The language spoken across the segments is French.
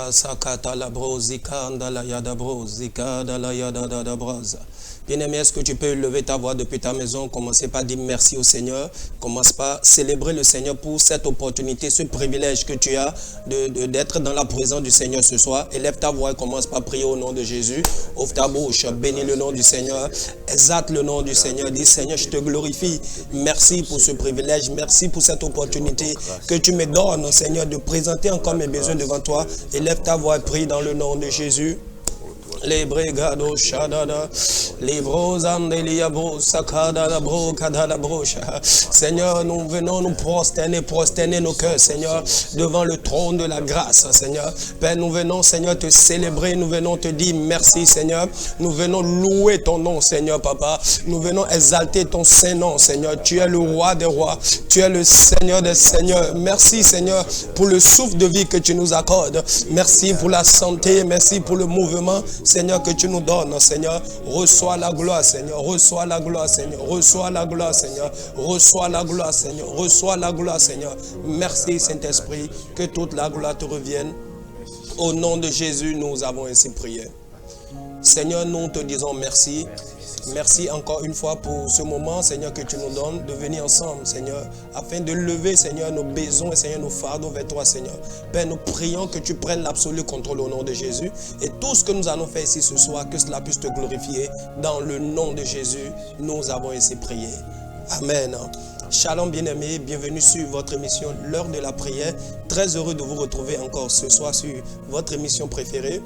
Ora sakata la brosika la yada brosika la yada da brosa. Bien-aimé, est-ce que tu peux lever ta voix depuis ta maison, commencer par dire merci au Seigneur, commence par célébrer le Seigneur pour cette opportunité, ce privilège que tu as d'être dans la présence du Seigneur ce soir. Élève ta voix et commence par prier au nom de Jésus. Ouvre ta bouche, bénis le nom du Seigneur, exalte le nom du Seigneur. Dis Seigneur, je te glorifie. Merci pour ce privilège, merci pour cette opportunité que tu me donnes, Seigneur, de présenter encore mes besoins devant toi. Élève ta voix et prie dans le nom de Jésus. Les brigado shadada, les brosandelia bro sakada bro kadada brocha. Seigneur, nous venons nous prosterner nos cœurs, Seigneur, devant le trône de la grâce, Seigneur. Père, nous venons, Seigneur, te célébrer, nous venons te dire merci, Seigneur. Nous venons louer ton nom, Seigneur, Papa. Nous venons exalter ton saint nom, Seigneur. Tu es le roi des rois, tu es le Seigneur des seigneurs. Merci, Seigneur, pour le souffle de vie que tu nous accordes. Merci pour la santé, merci pour le mouvement, Seigneur, que tu nous donnes, Seigneur. Reçois la gloire, Seigneur. Reçois la gloire, Seigneur. Reçois la gloire, Seigneur. Reçois la gloire, Seigneur. Reçois la gloire, Seigneur. Merci, Saint-Esprit. Que toute la gloire te revienne. Au nom de Jésus, nous avons ainsi prié. Seigneur, nous te disons merci. Merci encore une fois pour ce moment, Seigneur, que tu nous donnes de venir ensemble, Seigneur, afin de lever, Seigneur, nos besoins, Seigneur, nos fardeaux vers toi, Seigneur. Père, nous prions que tu prennes l'absolu contrôle au nom de Jésus. Et tout ce que nous allons faire ici ce soir, que cela puisse te glorifier. Dans le nom de Jésus, nous avons ainsi prié. Amen. Shalom bien-aimés, bienvenue sur votre émission L'heure de la prière. Très heureux de vous retrouver encore ce soir sur votre émission préférée.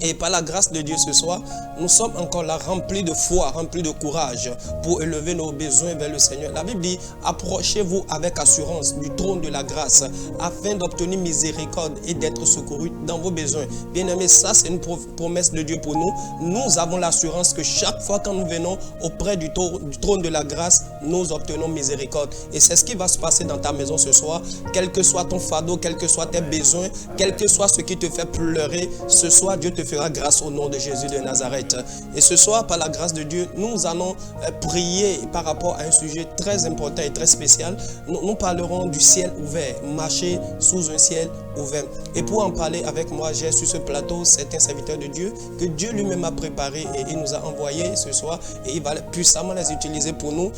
Et par la grâce de Dieu ce soir, nous sommes encore là remplis de foi, remplis de courage pour élever nos besoins vers le Seigneur. La Bible dit, approchez-vous avec assurance du trône de la grâce afin d'obtenir miséricorde et d'être secourus dans vos besoins. Bien aimés, ça c'est une promesse de Dieu pour nous. Nous avons l'assurance que chaque fois quand nous venons auprès du trône de la grâce, nous obtenons miséricorde. Et c'est ce qui va se passer dans ta maison ce soir. Quel que soit ton fardeau, quel que soit tes besoins, quel que soit ce qui te fait pleurer, ce soir Dieu te fera grâce au nom de Jésus de Nazareth. Et ce soir, par la grâce de Dieu, nous allons prier par rapport à un sujet très important et très spécial. Nous parlerons du ciel ouvert, marcher sous un ciel ouvert. Et pour en parler avec moi, j'ai sur ce plateau certains serviteurs de Dieu que Dieu lui-même a préparés et il nous a envoyés ce soir et il va puissamment les utiliser pour nous.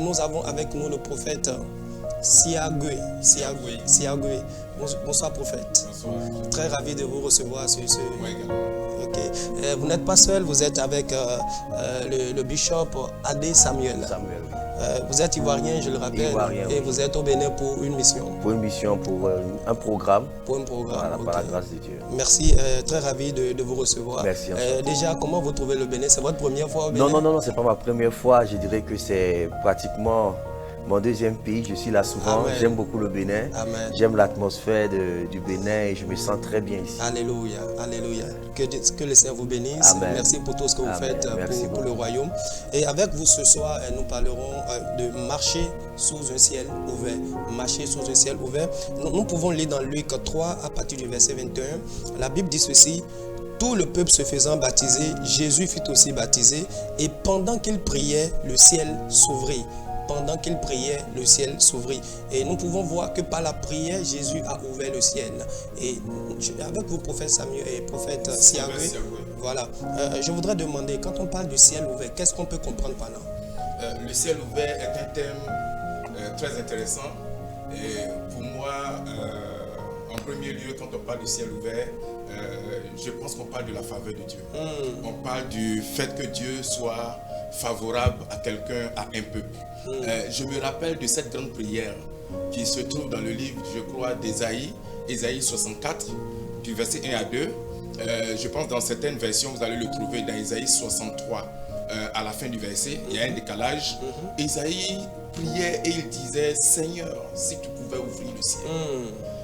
Nous avons avec nous le prophète Siagwe. Bonsoir prophète. Bonsoir. Très ravi de vous recevoir sur ce... Moi également. Ok. Vous n'êtes pas seul, vous êtes avec le bishop Adé Samuel. Vous êtes ivoirien, je le rappelle, Ivoirien, et oui. vous êtes au Bénin pour une mission. Pour une mission, pour un programme. Pour un programme. Voilà, ok. par la grâce de Dieu. Merci, très ravi de vous recevoir. Merci. Déjà, comment vous trouvez le Bénin? C'est votre première fois au Bénin? Non, c'est pas ma première fois. Je dirais que c'est pratiquement mon deuxième pays. Je suis là souvent. Amen. J'aime beaucoup le Bénin. Amen. J'aime l'atmosphère du Bénin et je me sens très bien ici. Alléluia, alléluia. Que le Seigneur vous bénisse. Amen. Merci pour tout ce que vous Amen. faites Merci pour le beaucoup. royaume. Et avec vous ce soir, nous parlerons de marcher sous un ciel ouvert. Marcher sous un ciel ouvert. Nous pouvons lire dans Luc 3 à partir du verset 21. La Bible dit ceci. Tout le peuple se faisant baptiser, Jésus fut aussi baptisé. Et pendant qu'il priait, le ciel s'ouvrit. Pendant qu'il priait, le ciel s'ouvrit. Et nous pouvons voir que par la prière, Jésus a ouvert le ciel. Et avec vous, prophète Samuel et prophète Siagwe, voilà. Je voudrais demander, quand on parle du ciel ouvert, qu'est-ce qu'on peut comprendre par là? Le ciel ouvert est un thème très intéressant. Et pour moi, en premier lieu, quand on parle du ciel ouvert, je pense qu'on parle de la faveur de Dieu. On parle du fait que Dieu soit favorable à quelqu'un, à un peuple. Je me rappelle de cette grande prière qui se trouve dans le livre, je crois, d'Ésaïe, Ésaïe 64, du verset 1 à 2. Je pense dans certaines versions, vous allez le trouver dans Ésaïe 63, à la fin du verset, il y a un décalage. Ésaïe priait et il disait, Seigneur, si tu pouvais ouvrir le ciel.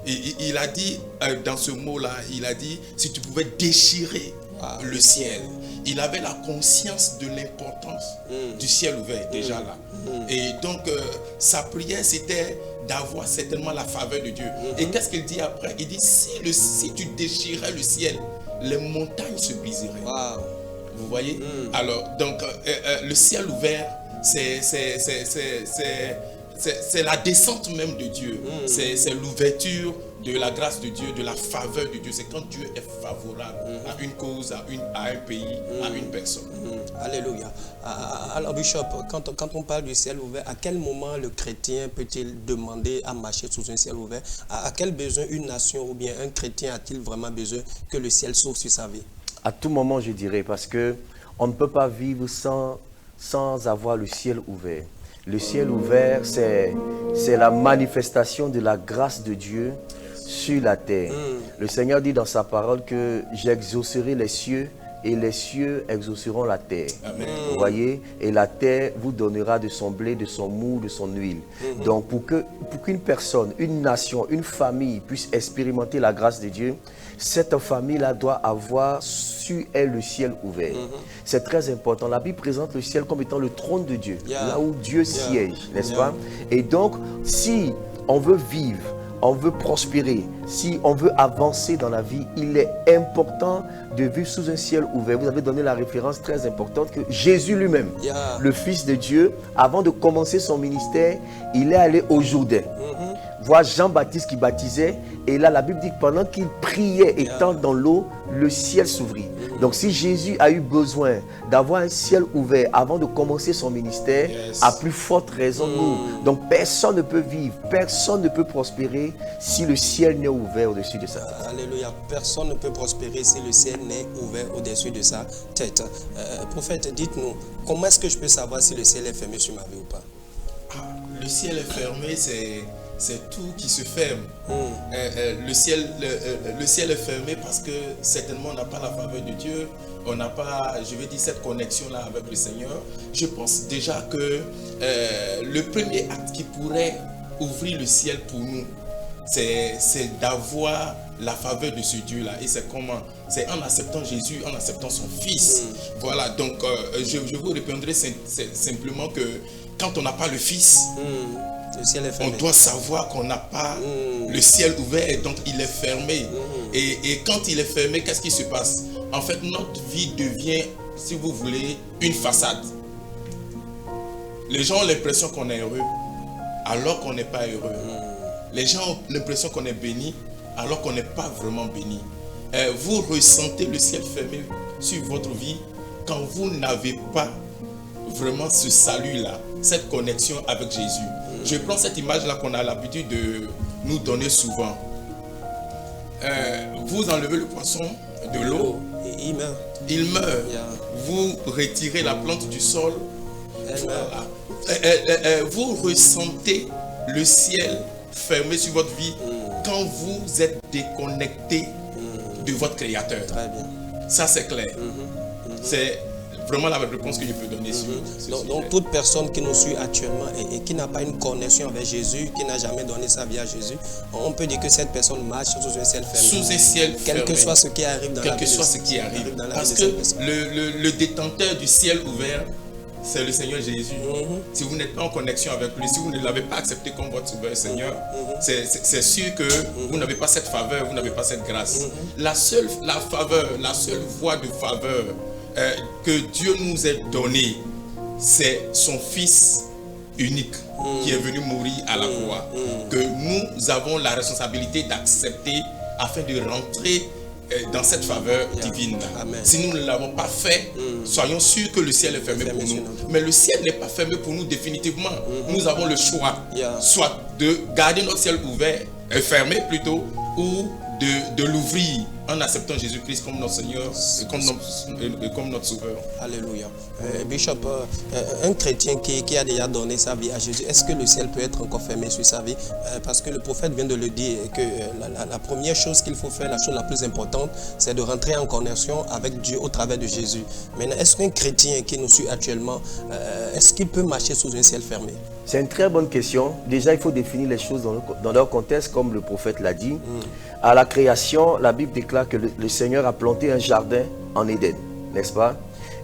Et il a dit, dans ce mot-là, il a dit, si tu pouvais déchirer le ciel. Il avait la conscience de l'importance du ciel ouvert, déjà là. Et donc, sa prière, c'était d'avoir certainement la faveur de Dieu. Et qu'est-ce qu'il dit après? Il dit, si tu déchirais le ciel, les montagnes se briseraient. Wow. Vous voyez? Alors, donc, le ciel ouvert, c'est la descente même de Dieu. C'est l'ouverture de la grâce de Dieu, de la faveur de Dieu. C'est quand Dieu est favorable à une cause, à un pays, à une personne. Alléluia. Alors, Bishop, quand on parle du ciel ouvert, à quel moment le chrétien peut-il demander à marcher sous un ciel ouvert? À quel besoin une nation ou bien un chrétien a-t-il vraiment besoin que le ciel s'ouvre sur sa vie? À tout moment, je dirais, parce que on ne peut pas vivre sans avoir le ciel ouvert. Le ciel ouvert, c'est la manifestation de la grâce de Dieu sur la terre. Le Seigneur dit dans sa parole que j'exaucerai les cieux et les cieux exauceront la terre. Amen. Vous voyez? Et la terre vous donnera de son blé, de son mou, de son huile. Donc pour qu'une personne, une nation, une famille puisse expérimenter la grâce de Dieu, cette famille-là doit avoir sur elle le ciel ouvert. C'est très important. La Bible présente le ciel comme étant le trône de Dieu, là où Dieu siège, n'est-ce pas? Et donc, si on veut vivre, on veut prospérer, si on veut avancer dans la vie, il est important de vivre sous un ciel ouvert. Vous avez donné la référence très importante que Jésus lui-même, le Fils de Dieu, avant de commencer son ministère, il est allé au Jourdain. Voir Jean-Baptiste qui baptisait, et là la Bible dit que pendant qu'il priait étant dans l'eau, le ciel s'ouvrit. Donc si Jésus a eu besoin d'avoir un ciel ouvert avant de commencer son ministère, à plus forte raison nous. Donc personne ne peut vivre, personne ne peut prospérer si le ciel n'est ouvert au-dessus de sa tête. Alléluia. Personne ne peut prospérer si le ciel n'est ouvert au-dessus de sa tête. Prophète, dites-nous, comment est-ce que je peux savoir si le ciel est fermé sur ma vie ou pas? Le ciel est fermé, c'est tout qui se ferme. Le ciel est fermé parce que certainement on n'a pas la faveur de Dieu, on n'a pas, je vais dire, cette connexion-là avec le Seigneur. Je pense déjà que le premier acte qui pourrait ouvrir le ciel pour nous, c'est d'avoir la faveur de ce Dieu-là. Et c'est comment? C'est en acceptant Jésus, en acceptant son Fils. Voilà, donc je vous répondrai simplement que quand on n'a pas le Fils, le ciel est fermé. On doit savoir qu'on n'a pas le ciel ouvert et donc il est fermé. Et quand il est fermé, qu'est-ce qui se passe? En fait, notre vie devient, si vous voulez, une façade. Les gens ont l'impression qu'on est heureux alors qu'on n'est pas heureux. Les gens ont l'impression qu'on est béni alors qu'on n'est pas vraiment béni. Vous ressentez le ciel fermé sur votre vie quand vous n'avez pas vraiment ce salut-là, cette connexion avec Jésus. Je prends cette image-là qu'on a l'habitude de nous donner souvent. Vous enlevez le poisson de l'eau, il meurt. Il meurt. Vous retirez la plante du sol. Voilà. Vous ressentez le ciel fermé sur votre vie quand vous êtes déconnecté de votre Créateur. Très bien. Ça, c'est clair. C'est vraiment la réponse que je peux donner sur donc toute personne qui nous suit actuellement et qui n'a pas une connexion avec Jésus, qui n'a jamais donné sa vie à Jésus, on peut dire que cette personne marche sous un ciel fermé. Sous un ciel fermé. Quel que soit ce qui arrive dans la vie. Quel que soit ce qui arrive. Parce que le détenteur du ciel ouvert, c'est le Seigneur Jésus. Si vous n'êtes pas en connexion avec lui, si vous ne l'avez pas accepté comme votre sauveur Seigneur, c'est sûr que vous n'avez pas cette faveur, vous n'avez pas cette grâce. La seule voie de faveur que Dieu nous a donnée, c'est son Fils unique qui est venu mourir à la croix, que nous avons la responsabilité d'accepter afin de rentrer dans cette faveur divine. Si nous ne l'avons pas fait, soyons sûrs que le ciel est fermé pour nous. Mais le ciel n'est pas fermé pour nous définitivement. Nous avons le choix, soit de garder notre ciel ouvert, fermé plutôt, ou de l'ouvrir en acceptant Jésus-Christ comme notre Seigneur et comme notre Sauveur. Alléluia. Bishop, un chrétien qui a déjà donné sa vie à Jésus, est-ce que le ciel peut être encore fermé sur sa vie? Parce que le prophète vient de le dire, que la première chose qu'il faut faire, la chose la plus importante, c'est de rentrer en connexion avec Dieu au travers de Jésus. Maintenant, est-ce qu'un chrétien qui nous suit actuellement, est-ce qu'il peut marcher sous un ciel fermé? C'est une très bonne question. Déjà, il faut définir les choses dans leur contexte, comme le prophète l'a dit. À la création, la Bible déclare que le Seigneur a planté un jardin en Éden, n'est-ce pas?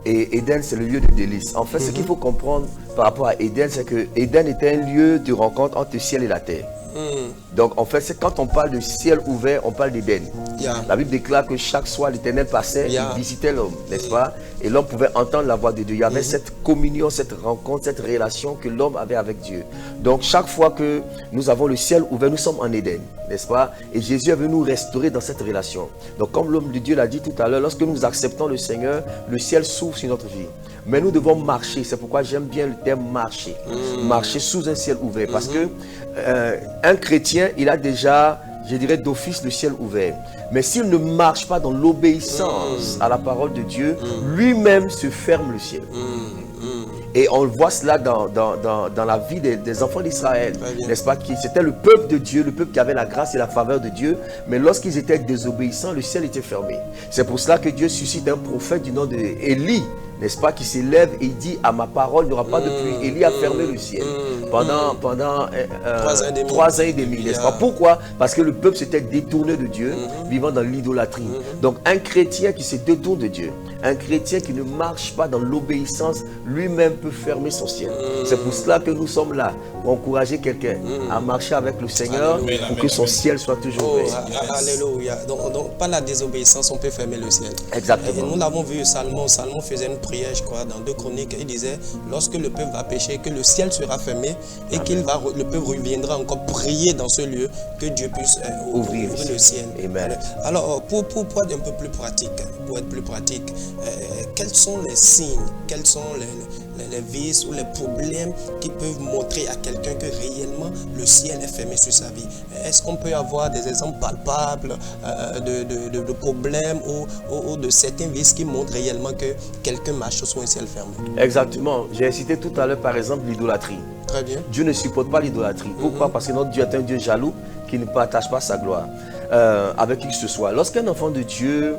Et Éden, c'est le lieu de délice. En fait, ce qu'il faut comprendre par rapport à Éden, c'est que Éden était un lieu de rencontre entre le ciel et la terre. Donc en fait, c'est quand on parle de ciel ouvert, on parle d'Éden. Yeah. La Bible déclare que chaque soir, l'Éternel passait et visitait l'homme, n'est-ce pas? Et l'homme pouvait entendre la voix de Dieu. Il y avait cette communion, cette rencontre, cette relation que l'homme avait avec Dieu. Donc chaque fois que nous avons le ciel ouvert, nous sommes en Éden, n'est-ce pas? Et Jésus est venu nous restaurer dans cette relation. Donc comme l'homme de Dieu l'a dit tout à l'heure, lorsque nous acceptons le Seigneur, le ciel s'ouvre sur notre vie. Mais nous devons marcher. C'est pourquoi j'aime bien le terme marcher. Marcher sous un ciel ouvert. Parce que un chrétien, il a déjà, je dirais, d'office le ciel ouvert. Mais s'il ne marche pas dans l'obéissance à la parole de Dieu, lui-même se ferme le ciel. Et on voit cela dans la vie des enfants d'Israël, n'est-ce pas? C'était le peuple de Dieu, le peuple qui avait la grâce et la faveur de Dieu. Mais lorsqu'ils étaient désobéissants, le ciel était fermé. C'est pour cela que Dieu suscite un prophète du nom d'Élie, n'est-ce pas, qui s'élève et il dit: à ma parole, il n'y aura pas de pluie. Élie a fermé le ciel pendant 3 ans et demi, n'est-ce pas? Pourquoi? Parce que le peuple s'était détourné de Dieu, vivant dans l'idolâtrie. Donc un chrétien qui se détourne de Dieu, un chrétien qui ne marche pas dans l'obéissance, lui-même peut fermer son ciel. C'est pour cela que nous sommes là, pour encourager quelqu'un à marcher avec le Seigneur, pour que son ciel soit toujours ouvert. Alléluia. Donc, par la désobéissance, on peut fermer le ciel. Exactement. Et nous l'avons vu, Salomon faisait une prière, je crois, dans 2 Chroniques. Il disait: lorsque le peuple va pécher, que le ciel sera fermé et le peuple reviendra encore prier dans ce lieu, que Dieu puisse ouvrir le ciel. Amen. Alors, pour être un peu plus pratique, quels sont les signes, quels sont les vices ou les problèmes qui peuvent montrer à quelqu'un que réellement le ciel est fermé sur sa vie? Est-ce qu'on peut avoir des exemples palpables de problèmes ou de certains vices qui montrent réellement que quelqu'un marche sur un ciel fermé? Exactement. J'ai cité tout à l'heure par exemple l'idolâtrie. Très bien. Dieu ne supporte pas l'idolâtrie. Pourquoi? Parce que notre Dieu est un Dieu jaloux qui ne partage pas sa gloire avec qui que ce soit. Lorsqu'un enfant de Dieu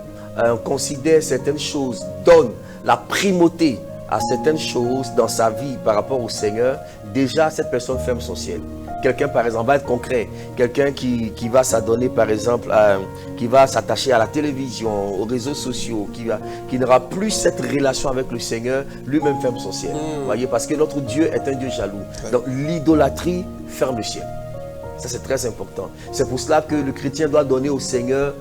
considère certaines choses, donne la primauté à certaines choses dans sa vie par rapport au Seigneur, déjà cette personne ferme son ciel. Quelqu'un par exemple va être concret, quelqu'un qui va s'adonner par exemple, qui va s'attacher à la télévision, aux réseaux sociaux, qui n'aura plus cette relation avec le Seigneur, lui-même ferme son ciel. Voyez, parce que notre Dieu est un Dieu jaloux. Donc l'idolâtrie ferme le ciel. Ça c'est très important. C'est pour cela que le chrétien doit donner au Seigneur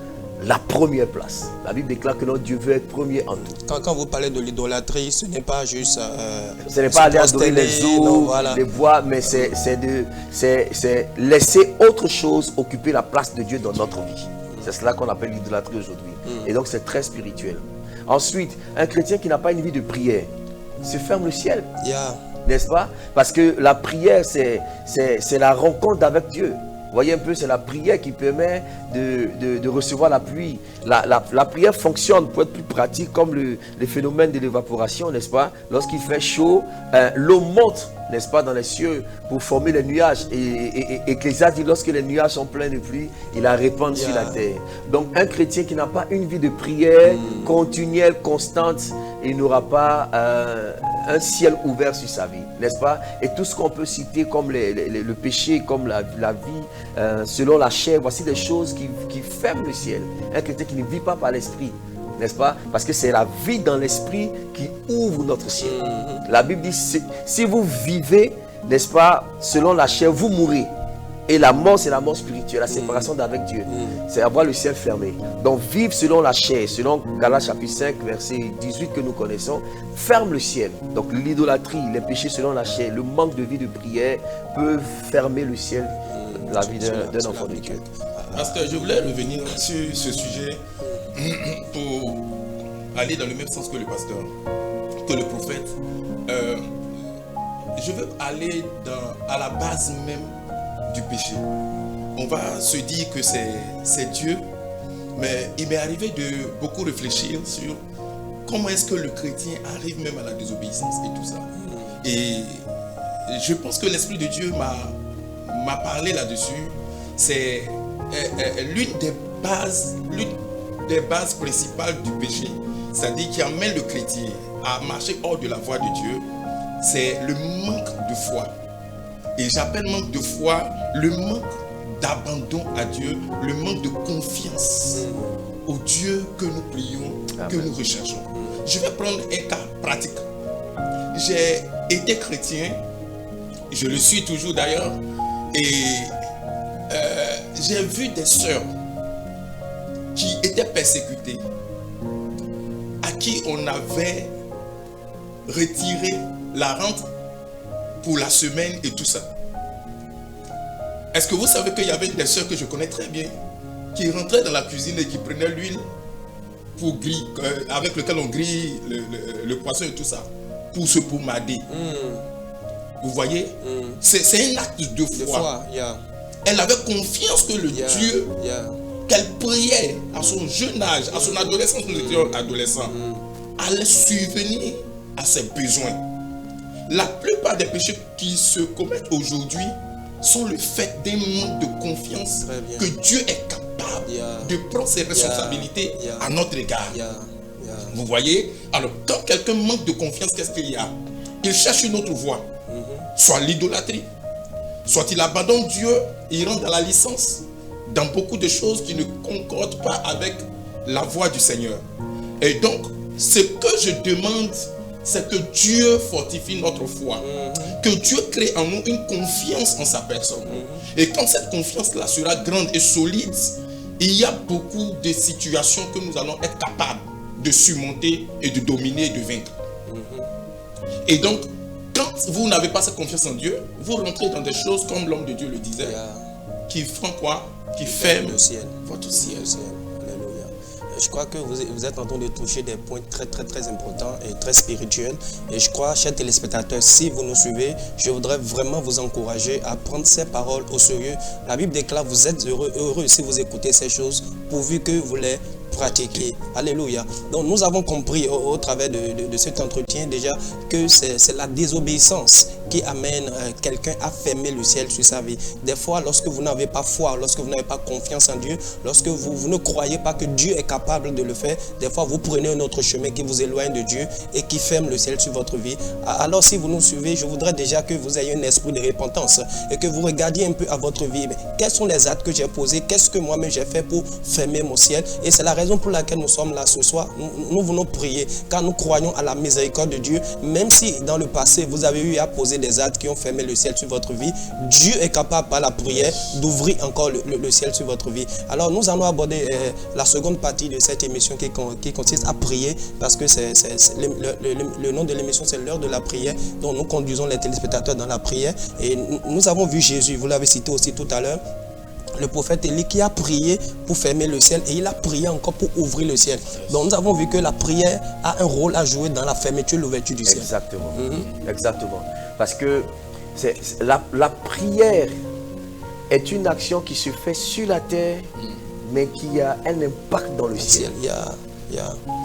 la première place. La Bible déclare que notre Dieu veut être premier en tout. Quand vous parlez de l'idolâtrie, ce n'est pas juste... ce n'est pas aller adorer les eaux, les bois, mais c'est laisser autre chose occuper la place de Dieu dans notre vie. C'est cela qu'on appelle l'idolâtrie aujourd'hui. Et donc c'est très spirituel. Ensuite, un chrétien qui n'a pas une vie de prière se ferme le ciel. N'est-ce pas? Parce que la prière, c'est la rencontre avec Dieu. Vous voyez un peu, c'est la prière qui permet de recevoir la pluie. La prière fonctionne, pour être plus pratique, comme les phénomènes de l'évaporation, n'est-ce pas? Lorsqu'il fait chaud, l'eau monte, n'est-ce pas, dans les cieux pour former les nuages. Et Ecclésiaste dit, lorsque les nuages sont pleins de pluie, il la répand sur la terre. Donc un chrétien qui n'a pas une vie de prière continuelle, constante, il n'aura pas un ciel ouvert sur sa vie, n'est-ce pas? Et tout ce qu'on peut citer comme le péché, comme la vie selon la chair, voici des choses qui ferment le ciel. Un chrétien qui ne vit pas par l'esprit, n'est-ce pas? Parce que c'est la vie dans l'esprit qui ouvre notre ciel. La Bible dit, si vous vivez, n'est-ce pas, selon la chair, vous mourrez. Et la mort, c'est la mort spirituelle, la séparation d'avec Dieu. C'est avoir le ciel fermé. Donc, vivre selon la chair, selon Galates chapitre 5, verset 18 que nous connaissons, ferme le ciel. Donc, l'idolâtrie, les péchés selon la chair, le manque de vie de prière peuvent fermer le ciel de la vie d'un enfant de Dieu. Pasteur, je voulais revenir sur ce sujet pour aller dans le même sens que le pasteur, que le prophète. Je veux aller à la base même du péché. On va se dire que c'est Dieu, mais il m'est arrivé de beaucoup réfléchir sur comment est-ce que le chrétien arrive même à la désobéissance et tout ça. Et je pense que l'Esprit de Dieu m'a parlé là-dessus. C'est l'une des bases principales du péché, c'est-à-dire qui amène le chrétien à marcher hors de la voie de Dieu, c'est le manque de foi. Et j'appelle manque de foi le manque d'abandon à Dieu, le manque de confiance au Dieu que nous prions, que nous recherchons. Je vais prendre un cas pratique. J'ai été chrétien, je le suis toujours d'ailleurs, et j'ai vu des sœurs qui étaient persécutées, à qui on avait retiré la rente pour la semaine et tout ça. Est-ce que vous savez qu'il y avait des sœurs que je connais très bien qui rentraient dans la cuisine et qui prenaient l'huile pour griller, avec lequel on grille le poisson et tout ça, pour se pommader. Vous voyez, c'est un acte de foi. Elle avait confiance que le Dieu qu'elle priait à son jeune âge, à son adolescence, nous étions adolescents, allait subvenir à ses besoins. La plupart des péchés qui se commettent aujourd'hui sont le fait d'un manque de confiance que Dieu est capable de prendre ses responsabilités à notre égard. Vous voyez? Alors, quand quelqu'un manque de confiance, qu'est-ce qu'il y a? Il cherche une autre voie. Soit l'idolâtrie, soit il abandonne Dieu et il rentre dans la licence, dans beaucoup de choses qui ne concordent pas avec la voie du Seigneur. Et donc, ce que je demande, c'est que Dieu fortifie notre foi, que Dieu crée en nous une confiance en sa personne. Et quand cette confiance-là sera grande et solide, il y a beaucoup de situations que nous allons être capables de surmonter et de dominer et de vaincre. Et donc, quand vous n'avez pas cette confiance en Dieu, vous rentrez dans des choses comme l'homme de Dieu le disait, qui font quoi? Qui ferment le ciel. Votre ciel. Alléluia. Je crois que vous êtes en train de toucher des points très importants et très spirituels. Et je crois, chers téléspectateurs, si vous nous suivez, je voudrais vraiment vous encourager à prendre ces paroles au sérieux. La Bible déclare, vous êtes heureux si vous écoutez ces choses, pourvu que vous les pratiquer. Alléluia. Donc nous avons compris au travers de cet entretien déjà que c'est la désobéissance qui amène quelqu'un à fermer le ciel sur sa vie. Des fois, lorsque vous n'avez pas foi, lorsque vous n'avez pas confiance en Dieu, lorsque vous ne croyez pas que Dieu est capable de le faire, des fois vous prenez un autre chemin qui vous éloigne de Dieu et qui ferme le ciel sur votre vie. Alors si vous nous suivez, je voudrais déjà que vous ayez un esprit de repentance et que vous regardiez un peu à votre vie. Mais quels sont les actes que j'ai posés? Qu'est-ce que moi-même j'ai fait pour fermer mon ciel? Et c'est la raison pour laquelle nous sommes là ce soir. Nous voulons prier car nous croyons à la miséricorde de Dieu. Même si dans le passé vous avez eu à poser des actes qui ont fermé le ciel sur votre vie, Dieu est capable par la prière d'ouvrir encore le ciel sur votre vie. Alors nous allons aborder la seconde partie de cette émission qui consiste à prier, parce que le nom de l'émission c'est l'heure de la prière. Donc nous conduisons les téléspectateurs dans la prière. Et nous avons vu Jésus, vous l'avez cité aussi tout à l'heure, le prophète Élie qui a prié pour fermer le ciel et il a prié encore pour ouvrir le ciel. Donc nous avons vu que la prière a un rôle à jouer dans la fermeture et l'ouverture du ciel. Exactement. Exactement. Parce que la prière est une action qui se fait sur la terre, mais qui a un impact dans le ciel.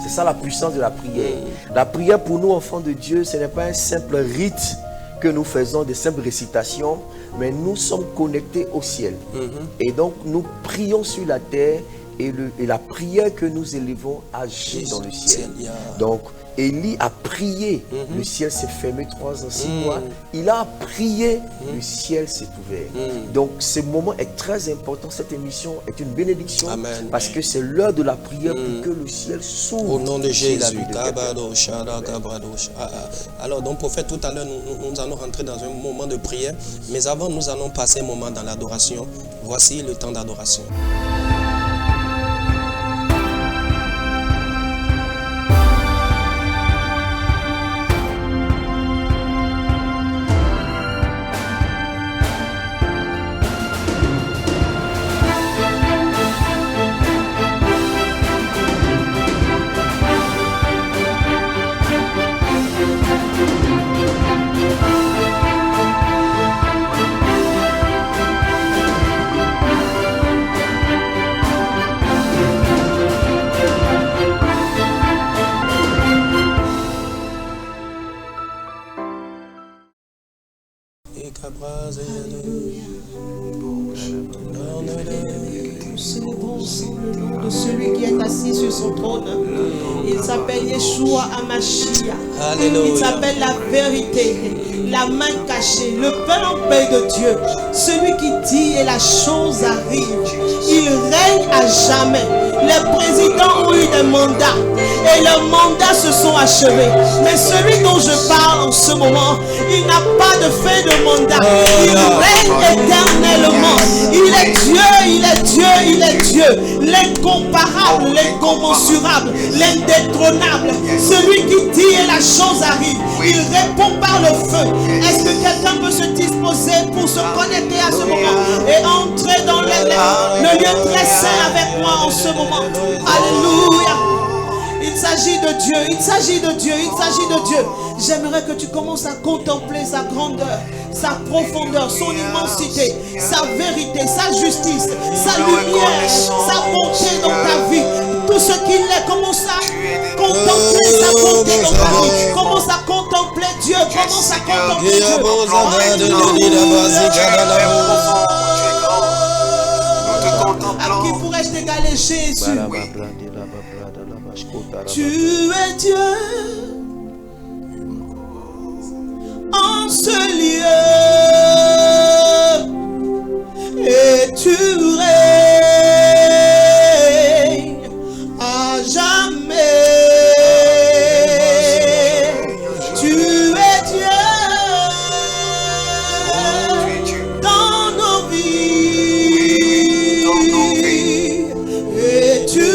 C'est ça la puissance de la prière. La prière pour nous, enfants de Dieu, ce n'est pas un simple rite que nous faisons, des simples récitations, mais nous sommes connectés au ciel. Et donc nous prions sur la terre et la prière que nous élevons agit dans le ciel. Donc Élie a prié, le ciel s'est fermé 3 ans, 6 mois. Il a prié, le ciel s'est ouvert. Donc ce moment est très important. Cette émission est une bénédiction. Amen. Parce que c'est l'heure de la prière pour que le ciel s'ouvre. Au nom de Jésus. Alors donc prophète, tout à l'heure nous allons rentrer dans un moment de prière. Mais avant nous allons passer un moment dans l'adoration. Voici le temps d'adoration. De celui qui est assis sur son trône. Il s'appelle Yeshua Hamashiach. Il s'appelle la vérité, la main cachée, le pain en paix de Dieu. Celui qui dit et la chose arrive. Il règne à jamais. Les présidents ont eu des mandats et leurs mandats se sont achevés. Mais celui dont je parle en ce moment, il n'a pas de fin de mandat. Il règne éternellement. Il est Dieu, il est Dieu, il est Dieu. L'incomparable, l'incommensurable, l'indétrônable. Celui qui dit et la chose arrive. Il répond par le feu. Est-ce que quelqu'un peut se disposer pour se connecter à ce moment et entrer dans le lieu très saint avec moi en ce moment? Alléluia. Il s'agit de Dieu, il s'agit de Dieu, il s'agit de Dieu. J'aimerais que tu commences à contempler sa grandeur, sa profondeur, son immensité, sa vérité, sa justice, sa lumière, sa bonté dans ta vie. Tout ce qu'il est, commence à contempler sa bonté dans ta vie. Commence à contempler Dieu, commence à contempler Dieu. À qui pourrais-je t'égaler, Jésus? Tu es Dieu en ce lieu et tu règnes à jamais. Tu es Dieu dans nos vies et tu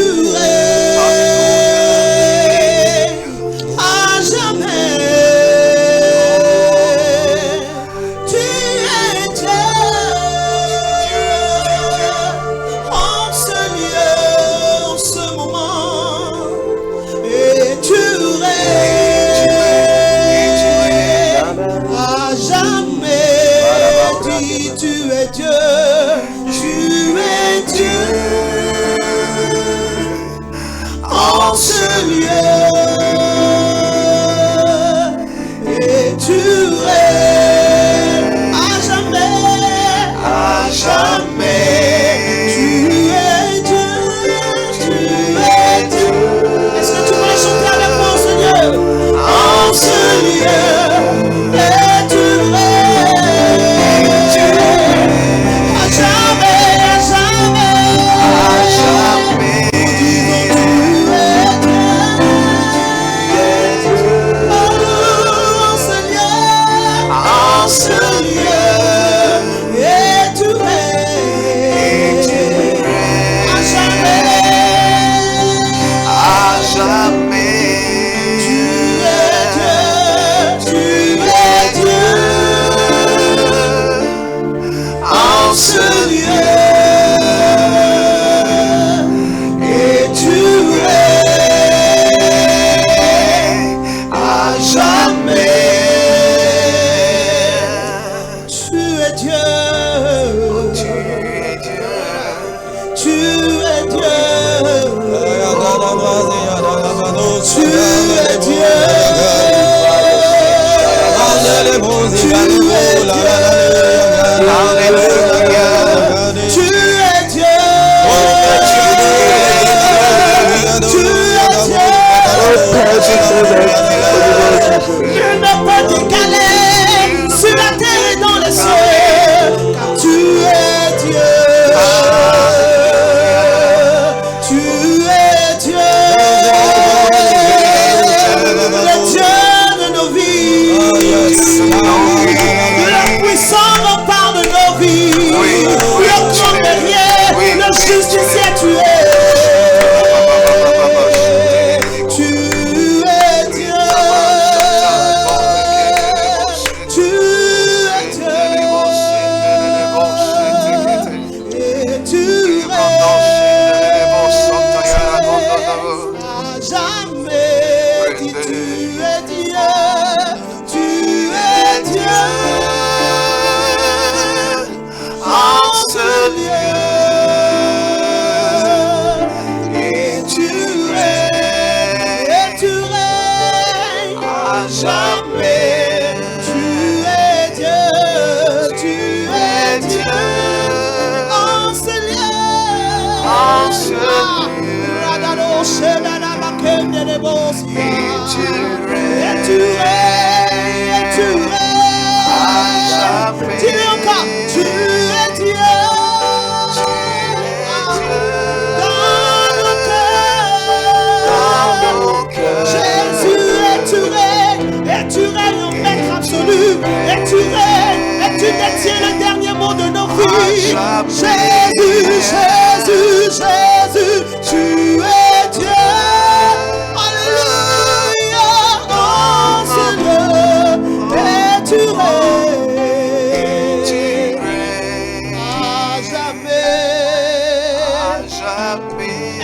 règnes et tu règnes en maître absolu, et tu règnes, et tu détiens le dernier mot de Jésus, Jésus, Jésus, tu es Dieu. Alléluia, en ce lieu, et tu règnes à jamais.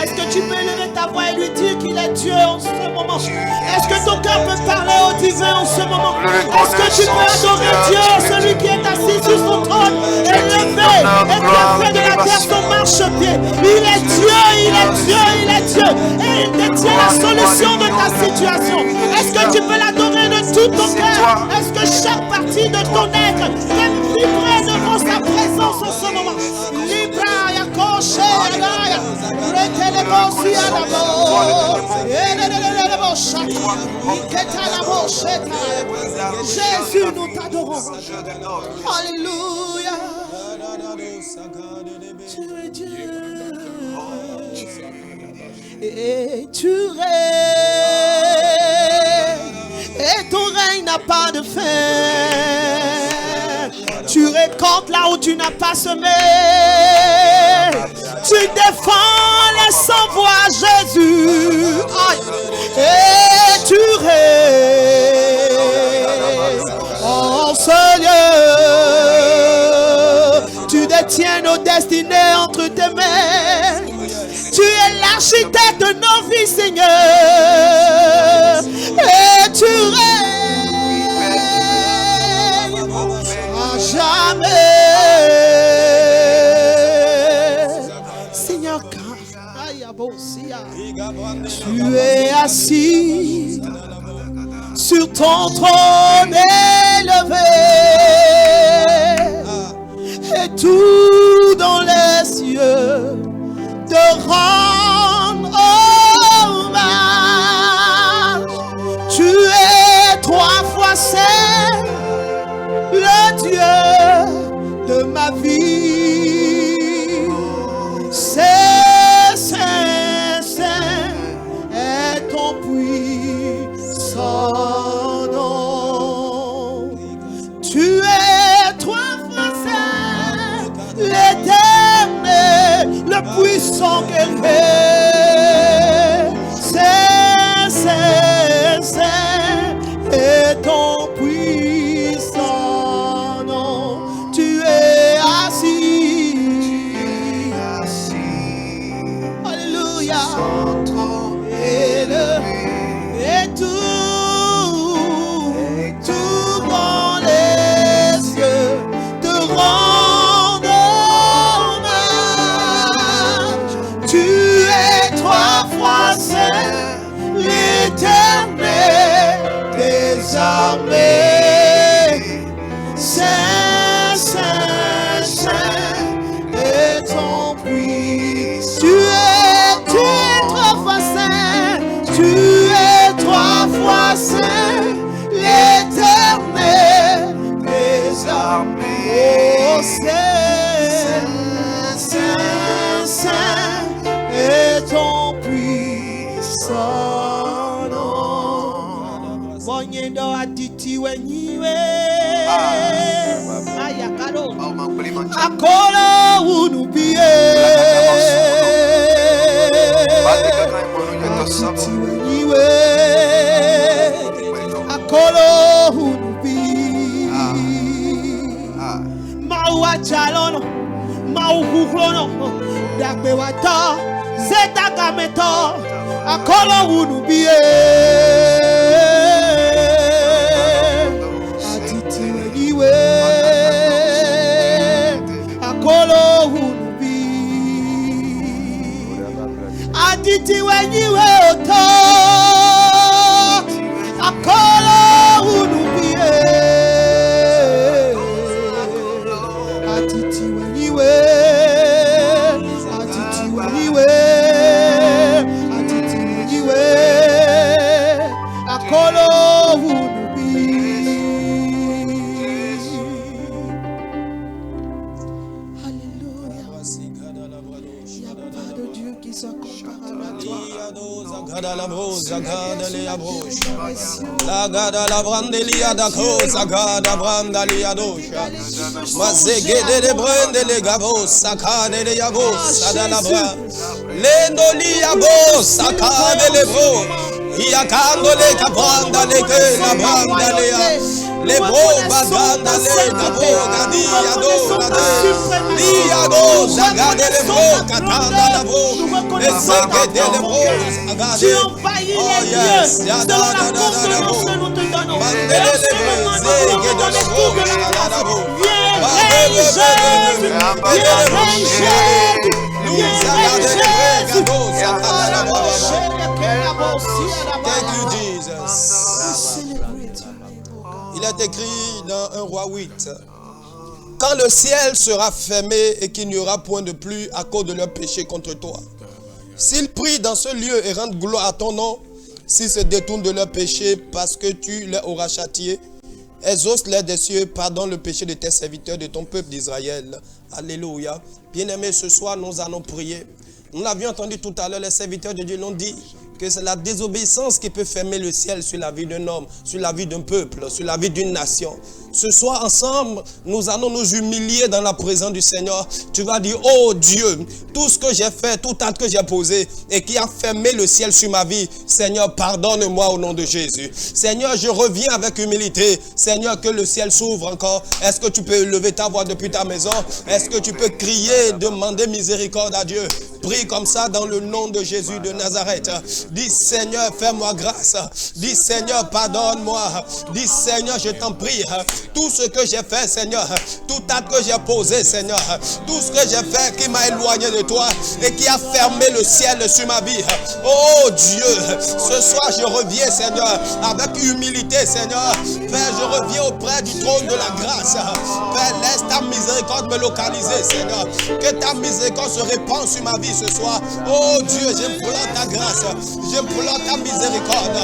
Est-ce que tu peux lever ta voix et lui dire qu'il est Dieu en ce moment? Est-ce que ton cœur peut parler au divin en ce moment? Est-ce que tu peux adorer Dieu, celui qui est assis sur son trône, élevé et qui a fait de la terre son marchepied? Il est Dieu, il est Dieu, il est Dieu. Et il détient la solution de ta situation. Est-ce que tu peux l'adorer de tout ton cœur? Est-ce que chaque partie de ton être peut vibrer devant sa présence en ce moment? Libra, Yakoche, Adaya, Retelebosi, Adabo, Jésus, nous t'adorons. Alléluia. Tu es Dieu. Et tu règnes. Et ton règne n'a pas de fin. Tu récoltes là où tu n'as pas semé. Tu défends les sans-voix, Jésus. Et tu règnes en ce lieu. Tu détiens nos destinées entre tes mains. Tu es l'architecte de nos vies, Seigneur. Et tu règnes à jamais. Seigneur, tu es assis sur ton trône élevé, et tout dans les cieux te rendre hommage. Tu es trois fois saint, le Dieu de ma vie. C'est saint, saint est ton puissant nom. Tu es trois fois saint, l'éternel, le puissant guerrier. C'est saint, saint est ton puissant nom. Tu es assis. Alléluia. Et tout dans les cieux te rendent hommage. Tu es trois fois saint, l'éternel des armées. Saint, saint, saint est ton puissant. Tu es trois fois saint. Tu es trois fois saint, l'éternel des armées. Oh, saint, saint, saint est ton puissant nom. Bonyendo atiti wenyiwe. Ayakaro. Akolo unubie. Akolo hunubi Maua chalono Mau huklono Dakbe wata Zeta gameto Akolo hunubi Atiti weniwe Akolo hunubi Atiti weniwe oto Akolo unubie Atiti weniwe Atiti weniwe Atiti weniwe Akolo unubi. Alléluia. Il n'y a pas de Dieu qui soit comparable à toi. Gada la brosa, gada le abrocha. La gada la brandelia da cosa, gada brandalia dosha. Mazegede de brende le gabos, sakade le yabos, sada la bra. Lendo li yabos, sakade le bro. Iakando le cabranda le que la branda le ya. Le bro baganda le gabo, gadi yado, liado, sagade le bro, katanda la bro. Le segede le bro, sagade. Tu envahis les lieux selon la contenance que nous te donnons. Thank you, Jesus. Il est écrit dans 1 Roi 8. Quand le ciel sera fermé et qu'il n'y aura point de pluie à cause de leur péché contre toi. S'ils prient dans ce lieu et rendent gloire à ton nom, s'ils se détournent de leur péché parce que tu les auras châtiés, exauce-les des cieux, pardonne le péché de tes serviteurs, de ton peuple d'Israël. Alléluia. Bien-aimés, ce soir, nous allons prier. Nous l'avions entendu tout à l'heure, les serviteurs de Dieu l'ont dit, que c'est la désobéissance qui peut fermer le ciel sur la vie d'un homme, sur la vie d'un peuple, sur la vie d'une nation. Ce soir, ensemble, nous allons nous humilier dans la présence du Seigneur. Tu vas dire, oh Dieu, tout ce que j'ai fait, tout acte que j'ai posé et qui a fermé le ciel sur ma vie, Seigneur, pardonne-moi au nom de Jésus. Seigneur, je reviens avec humilité. Seigneur, que le ciel s'ouvre encore. Est-ce que tu peux lever ta voix depuis ta maison? Est-ce que tu peux crier, demander miséricorde à Dieu? Prie comme ça dans le nom de Jésus de Nazareth. Dis, Seigneur, fais-moi grâce. Dis, Seigneur, pardonne-moi. Dis, Seigneur, je t'en prie. Tout ce que j'ai fait, Seigneur, tout acte que j'ai posé, Seigneur, tout ce que j'ai fait qui m'a éloigné de toi et qui a fermé le ciel sur ma vie. Oh Dieu, ce soir je reviens, Seigneur, avec humilité, Seigneur. Père, je reviens auprès du trône de la grâce. Père, laisse ta miséricorde me localiser, Seigneur. Que ta miséricorde se répande sur ma vie ce soir. Oh Dieu, j'implore ta grâce, j'implore ta miséricorde.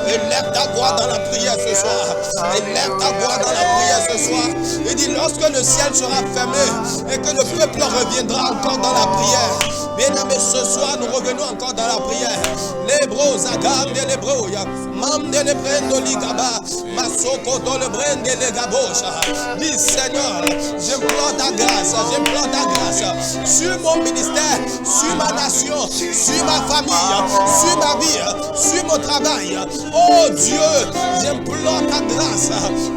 Élève ta voix dans la prière ce soir. Élève ta voix dans la prière ce soir. Il dit, lorsque le ciel sera fermé et que le peuple reviendra encore dans la prière. Bien aimé, ce soir nous revenons encore dans la prière. Les bros, agam de l'ébrouille, mam de l'ebrendo ligaba, masoko dans le brend de l'égabosha. Dis Seigneur, j'implore ta grâce, j'implore ta grâce sur mon ministère, sur ma nation, sur ma famille, sur ma vie, sur mon travail. Oh Dieu, j'implore ta grâce.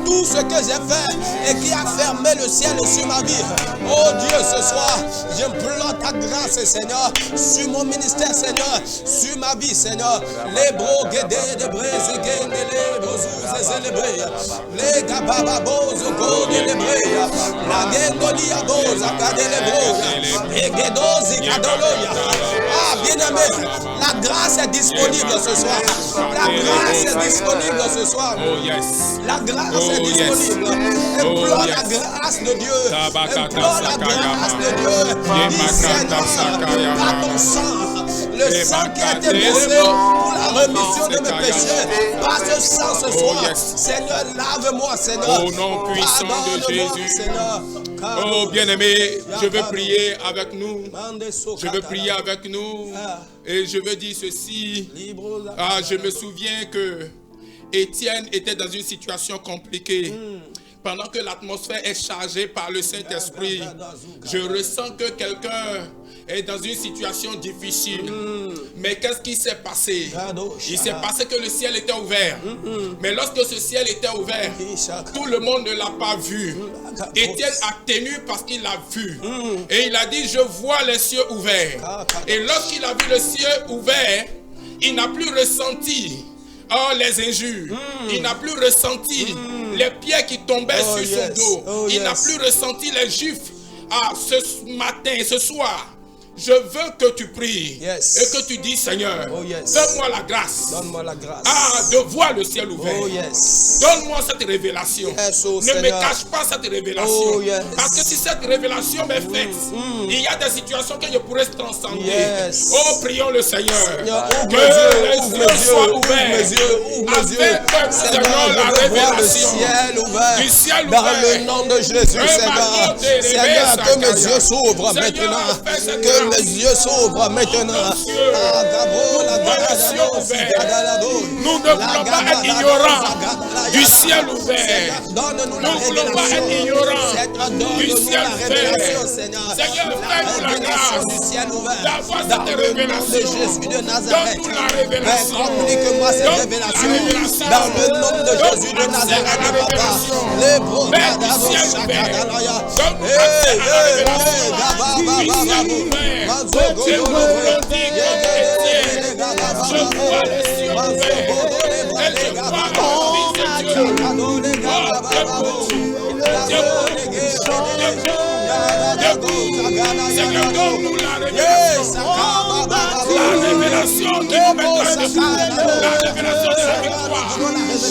Tout ce que j'ai fait et qui a fermé le ciel sur ma vie. Oh Dieu, ce soir, j'implore ta grâce, Seigneur, sur mon ministère, Seigneur, sur ma vie, Seigneur. Les bros guédés de brés et guédés, les brosous et célébrés. Les gabababos, go de l'ébré. La guédolia bos, à cadé les bros. Et guédos et cadoloya. Ah, bien aimé, la grâce est disponible ce soir. La grâce est disponible ce soir. La grâce est disponible. Implore la grâce de Dieu. Implore la grâce de Dieu. Dis Seigneur, par ton sang, le sang qui a été versé pour la rémission de mes péchés, par ce sang ce soir, Seigneur, lave-moi, Seigneur. Au nom puissant de Jésus. Seigneur. Oh bien-aimé, je veux prier avec nous. Je veux prier avec nous. Et je veux dire ceci. Je me souviens que Étienne était dans une situation compliquée. Pendant que l'atmosphère est chargée par le Saint-Esprit, je ressens que quelqu'un est dans une situation difficile. Mais qu'est-ce qui s'est passé? Il s'est passé que le ciel était ouvert. Mais lorsque ce ciel était ouvert, tout le monde ne l'a pas vu. Étienne a tenu parce qu'il l'a vu. Et il a dit, je vois les cieux ouverts. Et lorsqu'il a vu le ciel ouvert, il n'a plus ressenti les injures. Il n'a plus ressenti les pierres qui tombaient sur son dos. Il n'a plus ressenti les gifles. Ce matin, ce soir, je veux que tu pries et que tu dis, Seigneur, donne-moi la grâce. Donne-moi la grâce. De voir le ciel ouvert. Donne-moi cette révélation. Ne me cache pas cette révélation. Parce que si cette révélation m'est faite, il y a des situations que je pourrais transcender. Oh, prions le Seigneur. Que les yeux soient ouverts. Afin que Seigneur, la révélation du ciel ouvert. Dans le nom de Jésus, Seigneur. Seigneur, que mes yeux s'ouvrent maintenant. Que mes yeux s'ouvrent maintenant. Nous ne voulons pas être ignorants du ciel ouvert. Nous ne voulons pas être ignorants du ciel ouvert. Seigneur, fais-nous la grâce d'avoir cette révélation. Donne-nous la révélation. Communique-moi cette révélation dans le nom de Jésus de Nazareth, Papa. Les bros, Seigneur, donne-nous la révélation. La révélation qui nous mettra debout. La révélation de la victoire.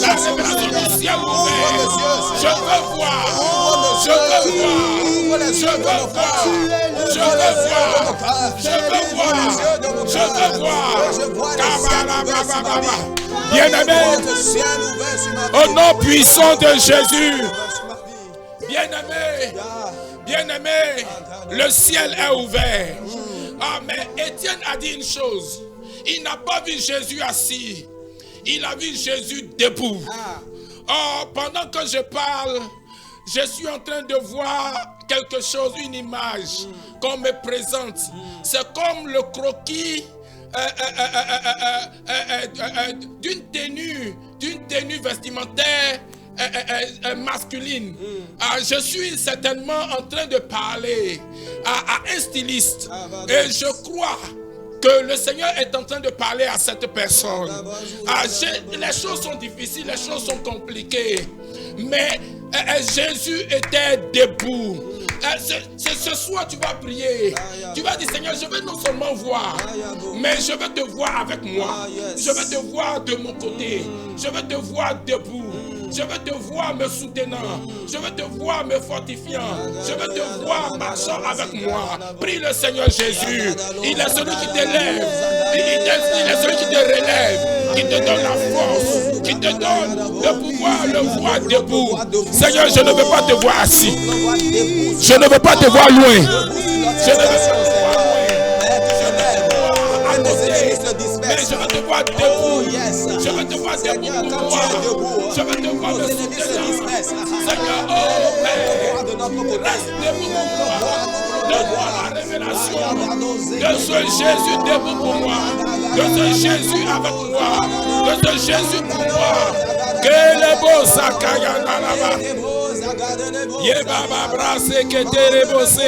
La révélation du ciel ouvert. Je veux voir. Je veux voir. Je veux voir. Je veux voir. Je veux voir. Je veux voir. Bien-aimé, au nom puissant de Jésus. Bien-aimé, le ciel est ouvert. Ah, mais Étienne a dit une chose. Il n'a pas vu Jésus assis. Il a vu Jésus debout. Oh, pendant que je parle, je suis en train de voir quelque chose, une image qu'on me présente. C'est comme le croquis d'une tenue vestimentaire masculine. Je suis certainement en train de parler à un styliste et je crois que le Seigneur est en train de parler à cette personne. Les choses sont difficiles, les choses sont compliquées, mais Jésus était debout. Ce soir tu vas prier. Tu vas dire, Seigneur, je veux non seulement voir, mais je veux te voir avec moi. Je veux te voir de mon côté. Je veux te voir debout. Je veux te voir me soutenant. Je veux te voir me fortifiant. Je veux te voir marchant avec moi. Prie le Seigneur Jésus. Il est celui qui t'élève. Il est celui qui te relève. Qui te donne la force. Qui te donne le pouvoir, le voir debout. Seigneur, je ne veux pas te voir assis. Je ne veux pas te voir loin. Je ne veux pas te voir loin. Mais je veux te voir debout. Je veux te voir debout pour moi. Je veux te voir me soutenir. Seigneur, oh Père, reste debout pour moi. Donne-moi la révélation de ce Jésus debout pour moi. De ce Jésus avec moi. De ce Jésus pour moi. Que les beaux sakayana là-bas. Yebaba brasse que te rebose.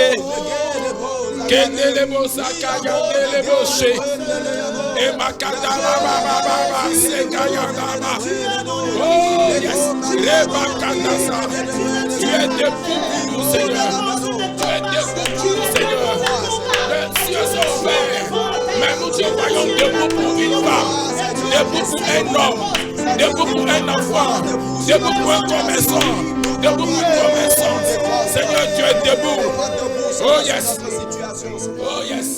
Que les beaux sakayana les bouche. Et ma katana baba sekayana. Oh yes. Reba katasa. Tu es debout pour nous, Seigneur. Tu es debout pour nous, Seigneur. Les cieux sont ouverts. Mais nous te voyons debout pour une femme. Debout pour un homme. Debout pour un enfant. Debout pour un commerçant. Debout pour une commerçante. Seigneur, tu es debout. Oh yes. Oh yes.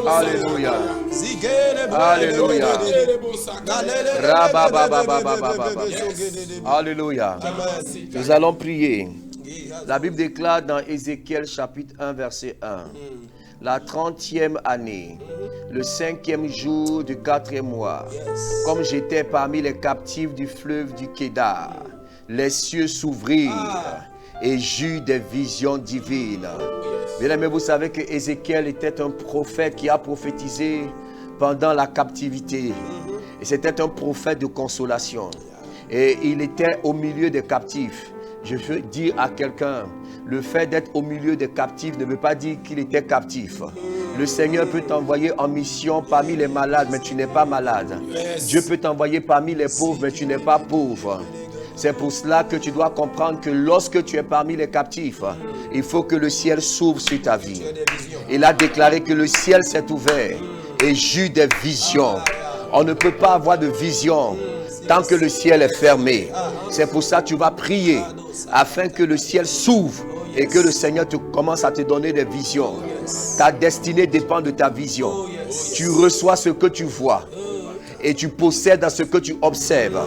Alléluia. Alléluia. Alléluia. Nous allons prier. La Bible déclare dans Ézéchiel chapitre 1 verset 1. La 30e année, le 5e jour du 4e mois, comme j'étais parmi les captifs du fleuve du Kédar, les cieux s'ouvrirent et j'eus des visions divines. Bien-aimés, vous savez que Ézéchiel était un prophète qui a prophétisé pendant la captivité. Et c'était un prophète de consolation. Et il était au milieu des captifs. Je veux dire à quelqu'un, le fait d'être au milieu des captifs ne veut pas dire qu'il était captif. Le Seigneur peut t'envoyer en mission parmi les malades, mais tu n'es pas malade. Dieu peut t'envoyer parmi les pauvres, mais tu n'es pas pauvre. C'est pour cela que tu dois comprendre que lorsque tu es parmi les captifs, il faut que le ciel s'ouvre sur ta vie. Il a déclaré que le ciel s'est ouvert et j'eus des visions. On ne peut pas avoir de vision tant que le ciel est fermé. C'est pour ça que tu vas prier afin que le ciel s'ouvre et que le Seigneur commence à te donner des visions. Ta destinée dépend de ta vision. Tu reçois ce que tu vois et tu possèdes ce que tu observes.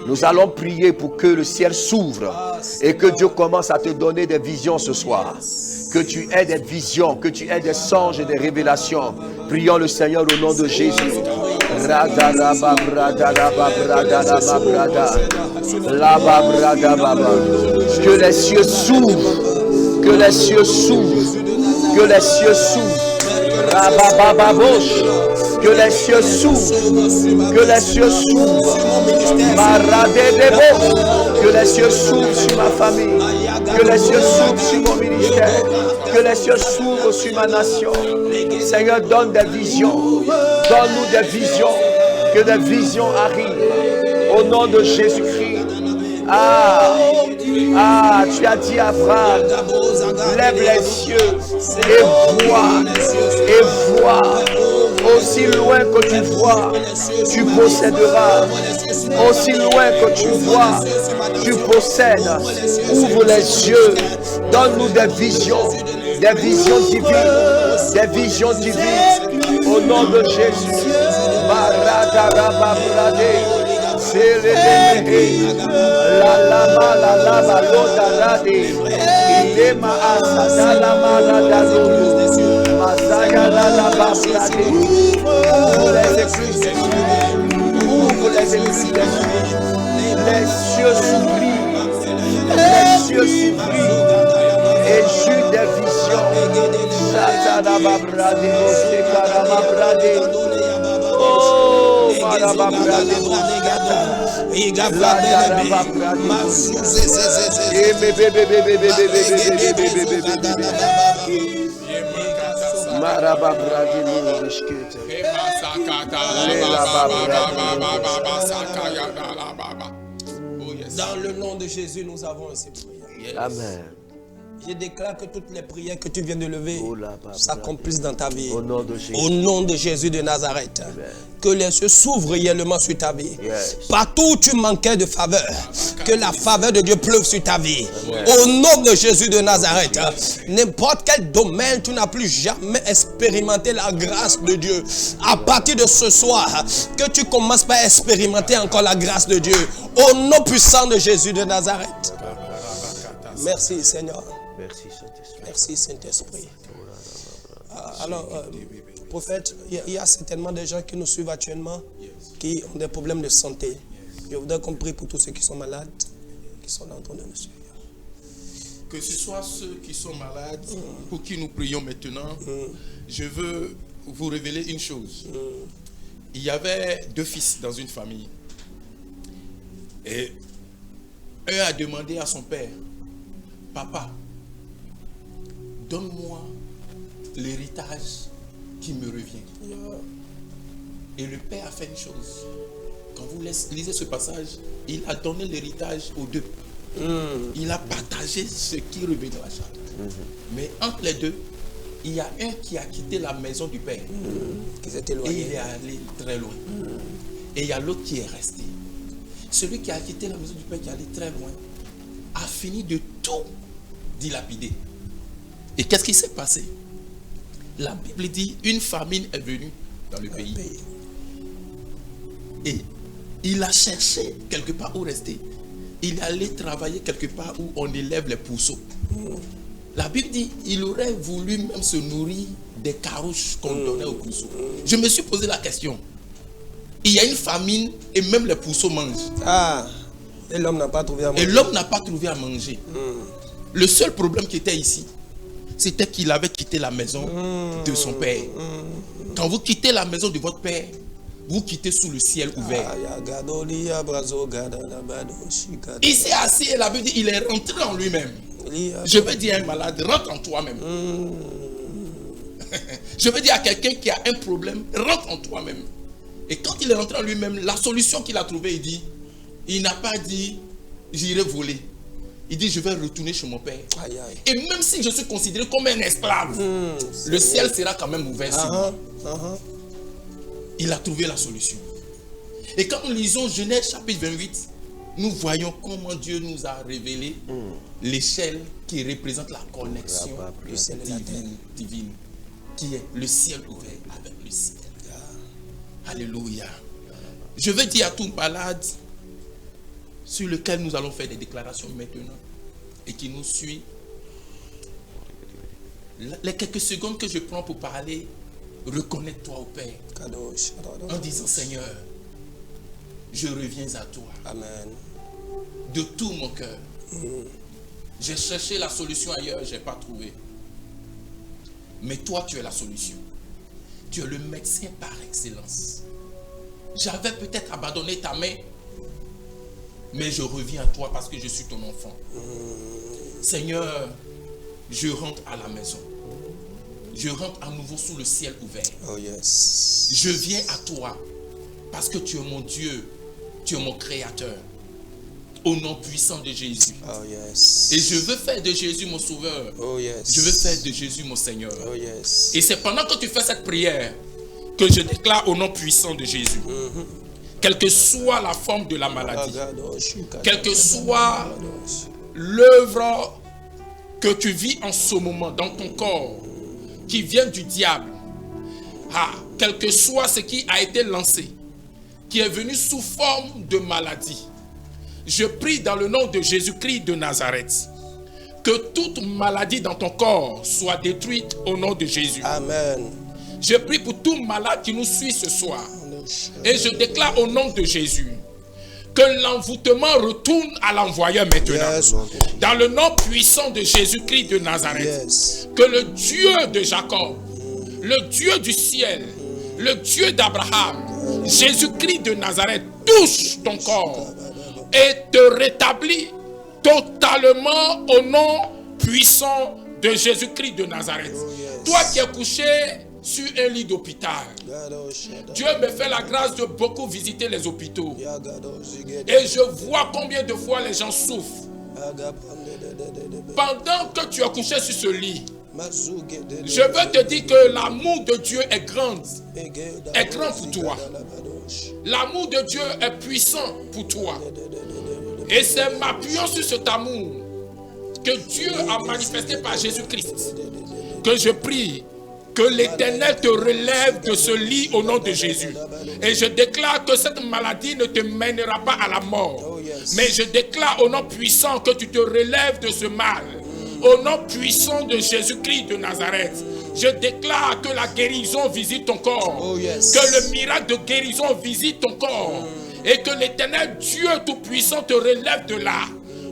Nous allons prier pour que le ciel s'ouvre et que Dieu commence à te donner des visions ce soir. Que tu aies des visions, que tu aies des songes et des révélations. Prions le Seigneur au nom de Jésus. Que les cieux s'ouvrent, que les cieux s'ouvrent, que les cieux s'ouvrent. Que les cieux s'ouvrent, que les cieux s'ouvrent, que les cieux s'ouvrent sur ma famille, que les cieux s'ouvrent sur mon ministère, que les cieux s'ouvrent sur ma nation. Seigneur, donne des visions, donne-nous des visions, que des visions arrivent au nom de Jésus-Christ. Tu as dit à Abraham, lève les cieux et vois, aussi loin que tu vois, tu posséderas, aussi loin que tu vois, tu possèdes. Ouvre les yeux, donne-nous des visions divines, au nom de Jésus. Les cieux s'ouvrent, et j'eus des visions. Dans le nom de Jésus, nous avons ainsi prié. Amen. Je déclare que toutes les prières que tu viens de lever s'accomplissent dans ta vie. Au nom de Jésus. Au nom de Jésus de Nazareth. Amen. Que les cieux s'ouvrent réellement sur ta vie. Yes. Partout où tu manquais de faveur, que la faveur de Dieu pleuve sur ta vie. Amen. Au nom de Jésus de Nazareth. N'importe quel domaine, tu n'as plus jamais expérimenté la grâce de Dieu. À partir de ce soir, que tu commences par expérimenter encore la grâce de Dieu. Au nom puissant de Jésus de Nazareth. Merci Seigneur. Merci Saint-Esprit. Merci Saint-Esprit. Alors, prophète, il y a certainement des gens qui nous suivent actuellement qui ont des problèmes de santé. Je voudrais qu'on prie pour tous ceux qui sont malades, qui sont en train de nous suivre. Que ce soit ceux qui sont malades, pour qui nous prions maintenant, je veux vous révéler une chose. Il y avait 2 fils dans une famille. Et un a demandé à son père, papa, donne-moi l'héritage qui me revient. Et le père a fait une chose. Quand vous lisez ce passage, il a donné l'héritage aux 2. Il a partagé ce qui revenait à chacun. Mais entre les 2, il y a un qui a quitté la maison du père. Et il est allé très loin. Et il y a l'autre qui est resté. Celui qui a quitté la maison du père, qui est allé très loin, a fini de tout dilapider. Et qu'est-ce qui s'est passé? La Bible dit, une famine est venue dans le pays. Et il a cherché quelque part où rester. Il allait travailler quelque part où on élève les pourceaux. La Bible dit, il aurait voulu même se nourrir des carouches qu'on donnait aux pourceaux. Je me suis posé la question. Il y a une famine et même les pourceaux mangent. Et l'homme n'a pas trouvé à manger. Et l'homme n'a pas trouvé à manger. Le seul problème qui était ici, c'était qu'il avait quitté la maison de son père. Quand vous quittez la maison de votre père, vous quittez sous le ciel ouvert. Il s'est assis et la Bible dit, il est rentré en lui-même. Je veux dire à un malade, rentre en toi-même. Je veux dire à quelqu'un qui a un problème, rentre en toi-même. Et quand il est rentré en lui-même, la solution qu'il a trouvée, il n'a pas dit, j'irai voler. Il dit, je vais retourner chez mon père. Et même si je suis considéré comme un esclave, le ciel sera quand même ouvert sur moi. Il a trouvé la solution. Et quand nous lisons Genèse chapitre 28, nous voyons comment Dieu nous a révélé l'échelle qui représente la connexion divine, qui est le ciel ouvert avec le ciel. Alléluia. Je veux dire à tout malade, sur lequel nous allons faire des déclarations maintenant et qui nous suit. Les quelques secondes que je prends pour parler, reconnais-toi au Père en disant Seigneur, je reviens à toi. Amen. De tout mon cœur. J'ai cherché la solution ailleurs, je n'ai pas trouvé. Mais toi, tu es la solution. Tu es le médecin par excellence. J'avais peut-être abandonné ta main, mais je reviens à toi parce que je suis ton enfant. Seigneur, je rentre à la maison. Je rentre à nouveau sous le ciel ouvert. Oh yes. Je viens à toi parce que tu es mon Dieu, tu es mon créateur. Au nom puissant de Jésus. Oh yes. Et je veux faire de Jésus mon sauveur. Oh yes. Je veux faire de Jésus mon Seigneur. Oh yes. Et c'est pendant que tu fais cette prière que je déclare au nom puissant de Jésus. Quelle que soit la forme de la maladie, quelle que soit l'œuvre que tu vis en ce moment dans ton corps, qui vient du diable, quel que soit ce qui a été lancé, qui est venu sous forme de maladie, je prie dans le nom de Jésus-Christ de Nazareth, que toute maladie dans ton corps soit détruite au nom de Jésus. Amen. Je prie pour tout malade qui nous suit ce soir. Et je déclare au nom de Jésus que l'envoûtement retourne à l'envoyeur maintenant. Yes. Dans le nom puissant de Jésus-Christ de Nazareth. Yes. Que le Dieu de Jacob, le Dieu du ciel, le Dieu d'Abraham, Jésus-Christ de Nazareth, touche ton corps et te rétablit totalement au nom puissant de Jésus-Christ de Nazareth. Toi qui es couché sur un lit d'hôpital, Dieu me fait la grâce de beaucoup visiter les hôpitaux. Et je vois combien de fois les gens souffrent. Pendant que tu es couché sur ce lit, je veux te dire que l'amour de Dieu est grand pour toi. L'amour de Dieu est puissant pour toi. Et c'est m'appuyant sur cet amour que Dieu a manifesté par Jésus-Christ que je prie que l'Éternel te relève de ce lit au nom de Jésus. Et je déclare que cette maladie ne te mènera pas à la mort. Mais je déclare au nom puissant que tu te relèves de ce mal. Au nom puissant de Jésus-Christ de Nazareth. Je déclare que la guérison visite ton corps. Que le miracle de guérison visite ton corps. Et que l'Éternel Dieu Tout-Puissant te relève de là.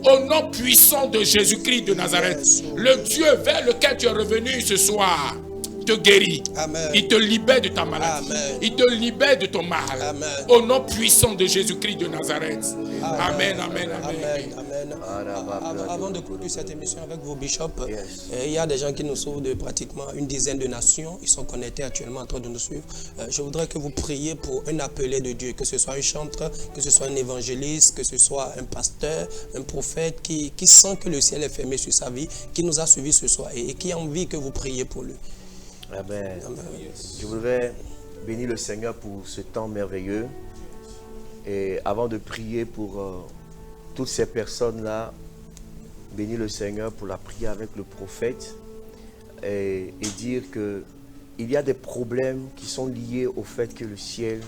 Au nom puissant de Jésus-Christ de Nazareth. Le Dieu vers lequel tu es revenu ce soir te guérit. Amen. Il te libère de ta maladie. Amen. Il te libère de ton mal. Amen. Au nom puissant de Jésus-Christ de Nazareth. Amen, amen, amen. Avant de conclure cette émission avec vos bishops, il y a des gens qui nous suivent de pratiquement une dizaine de nations. Ils sont connectés actuellement en train de nous suivre. Je voudrais que vous priez pour un appelé de Dieu, que ce soit un chanteur, que ce soit un évangéliste, que ce soit un pasteur, un prophète qui sent que le ciel est fermé sur sa vie, qui nous a suivis ce soir et qui a envie que vous priez pour lui. Amen. Je voudrais bénir le Seigneur pour ce temps merveilleux. Et avant de prier pour toutes ces personnes-là, bénir le Seigneur pour la prière avec le prophète et dire qu'il y a des problèmes qui sont liés au fait que le ciel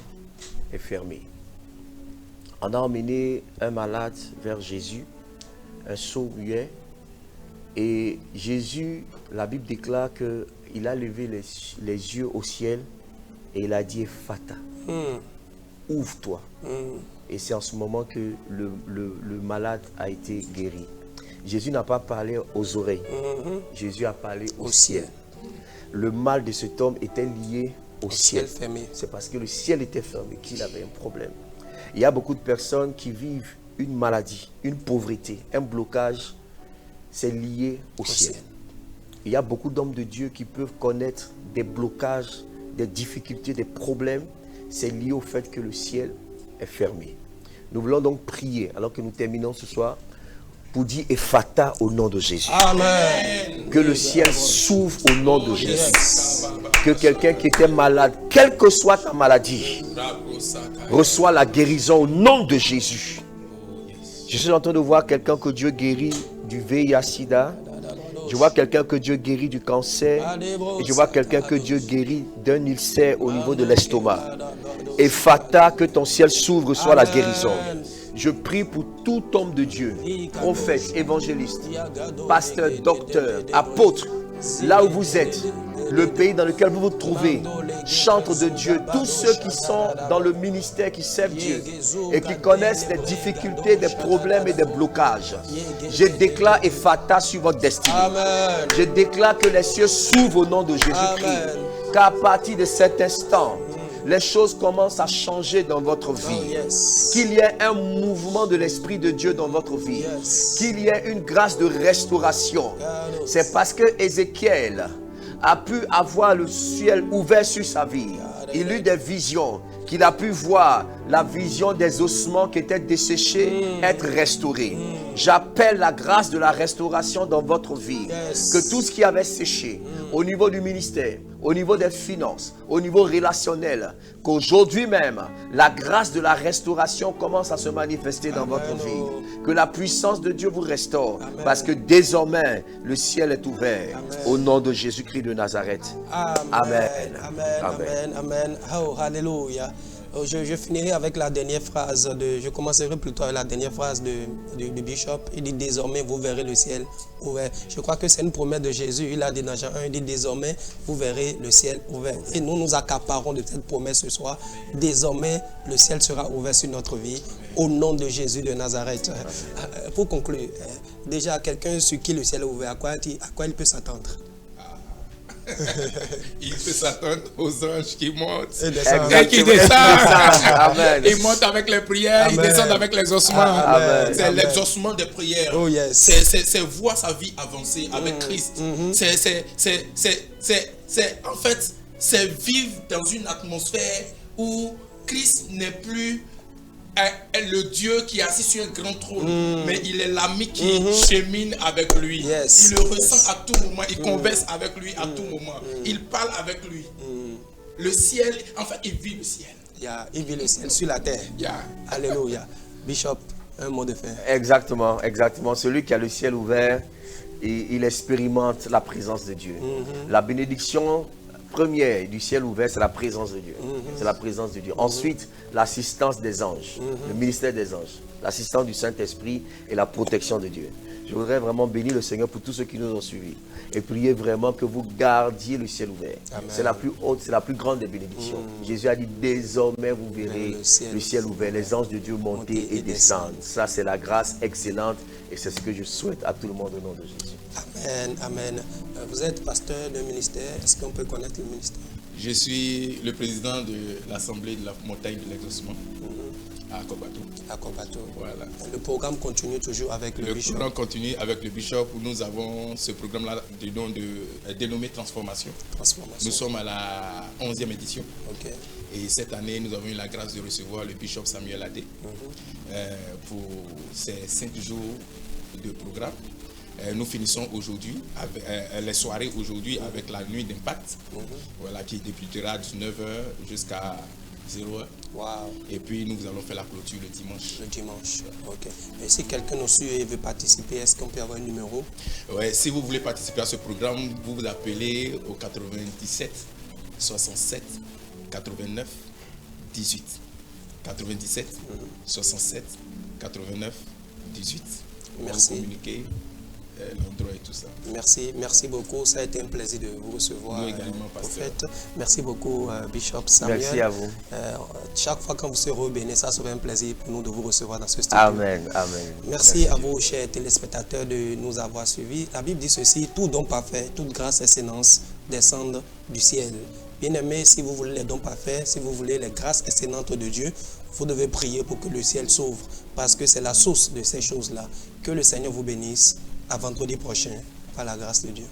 est fermé. On a emmené un malade vers Jésus, un sourd muet, et Jésus, la Bible déclare qu'il a levé les yeux au ciel et il a dit Ephata, ouvre-toi. Et c'est en ce moment que le malade a été guéri. Jésus n'a pas parlé aux oreilles, Jésus a parlé au ciel. Le mal de cet homme était lié au ciel fermé. C'est parce que le ciel était fermé qu'il avait un problème. Il y a beaucoup de personnes qui vivent une maladie, une pauvreté, un blocage, c'est lié au ciel. Il y a beaucoup d'hommes de Dieu qui peuvent connaître des blocages, des difficultés, des problèmes. C'est lié au fait que le ciel est fermé. Nous voulons donc prier, alors que nous terminons ce soir, pour dire Ephata au nom de Jésus. Amen. Que le ciel s'ouvre au nom de Jésus. Que quelqu'un qui était malade, quelle que soit ta maladie, reçoit la guérison au nom de Jésus. Je suis en train de voir quelqu'un que Dieu guérit du VIH-Sida. Je vois quelqu'un que Dieu guérit du cancer. Et je vois quelqu'un que Dieu guérit d'un ulcère au niveau de l'estomac. Ephata, que ton ciel s'ouvre, soit la guérison. Je prie pour tout homme de Dieu, prophète, évangéliste, pasteur, docteur, apôtre, là où vous êtes, le pays dans lequel vous vous trouvez, chantres de Dieu, tous ceux qui sont dans le ministère, qui servent Dieu et qui connaissent les difficultés, des problèmes et des blocages. Je déclare Ephata sur votre destinée. Je déclare que les cieux s'ouvrent au nom de Jésus-Christ. Qu'à partir de cet instant, les choses commencent à changer dans votre vie. Qu'il y ait un mouvement de l'Esprit de Dieu dans votre vie. Qu'il y ait une grâce de restauration. C'est parce que Ézéchiel a pu avoir le ciel ouvert sur sa vie. Il eut des visions, qu'il a pu voir la vision des ossements qui étaient desséchés être restaurés. J'appelle la grâce de la restauration dans votre vie. Que tout ce qui avait séché au niveau du ministère, au niveau des finances, au niveau relationnel, qu'aujourd'hui même, la grâce de la restauration commence à se manifester dans votre vie. Que la puissance de Dieu vous restaure, parce que désormais, le ciel est ouvert. Au nom de Jésus-Christ de Nazareth. Amen. Amen. Oh, alléluia. Je finirai avec la dernière phrase, je commencerai plutôt avec la dernière phrase du Bishop. Il dit désormais vous verrez le ciel ouvert. Je crois que c'est une promesse de Jésus. Il a dit dans Jean 1, il dit désormais vous verrez le ciel ouvert. Et nous nous accaparons de cette promesse ce soir. Désormais le ciel sera ouvert sur notre vie au nom de Jésus de Nazareth. Pour conclure, déjà quelqu'un sur qui le ciel est ouvert, à quoi il peut s'attendre? Il peut s'attendre aux anges qui montent et qui descendent. Amen. Ils montent avec les prières, ils descendent avec les ossements. C'est l'exaucement des prières. Oh, yes. C'est voir sa vie avancer avec Christ. En fait, c'est vivre dans une atmosphère où Christ n'est plus le Dieu qui est assis sur un grand trône, mais il est l'ami qui chemine avec lui. Il le ressent à tout moment, il converse avec lui à tout moment, il parle avec lui. Le ciel, en fait, il vit le ciel. Il vit le ciel sur la terre. Alléluia. Bishop, un mot de fin. Exactement. Celui qui a le ciel ouvert, il expérimente la présence de Dieu. La bénédiction première du ciel ouvert, c'est la présence de Dieu. C'est la présence de Dieu. Ensuite, l'assistance des anges, le ministère des anges, l'assistance du Saint-Esprit et la protection de Dieu. Je voudrais vraiment bénir le Seigneur pour tous ceux qui nous ont suivis et prier vraiment que vous gardiez le ciel ouvert. C'est la plus haute, c'est la plus grande des bénédictions. Jésus a dit désormais vous verrez le ciel ouvert, les anges de Dieu monter et descendre. Ça, c'est la grâce excellente et c'est ce que je souhaite à tout le monde au nom de Jésus. Amen. Vous êtes pasteur d'un ministère. Est-ce qu'on peut connaître le ministère? Je suis le président de l'Assemblée de la montagne de l'exaucement à Kobato. Voilà. Le programme continue toujours avec le Bishop. Le programme continue avec le Bishop où nous avons ce programme-là dénommé Transformation. Nous sommes à la 11e édition. Et cette année, nous avons eu la grâce de recevoir le Bishop Samuel Adé pour ces 5 jours de programme. Nous finissons aujourd'hui, les soirées aujourd'hui avec la nuit d'impact, voilà, qui débutera de 19h jusqu'à 0h. Et puis nous allons faire la clôture le dimanche. Ok. Et si quelqu'un nous suit et veut participer, est-ce qu'on peut avoir un numéro? Ouais, si vous voulez participer à ce programme, vous vous appelez au 97 67 89 18. 97 67 89 18. Merci. Communiquer l'endroit et tout ça. Merci beaucoup. Ça a été un plaisir de vous recevoir. Nous également, pasteur. Merci beaucoup, Bishop Samuel. Merci à vous. Chaque fois quand vous serez au Bénin, ça sera un plaisir pour nous de vous recevoir dans ce studio. Amen. Merci à vous, chers téléspectateurs, de nous avoir suivis. La Bible dit ceci: tout don parfait, toute grâce et excellence descendent du ciel. Bien-aimés, si vous voulez les dons parfaits, si vous voulez les grâces excellentes de Dieu, vous devez prier pour que le ciel s'ouvre, parce que c'est la source de ces choses-là. Que le Seigneur vous bénisse. À vendredi prochain, par la grâce de Dieu.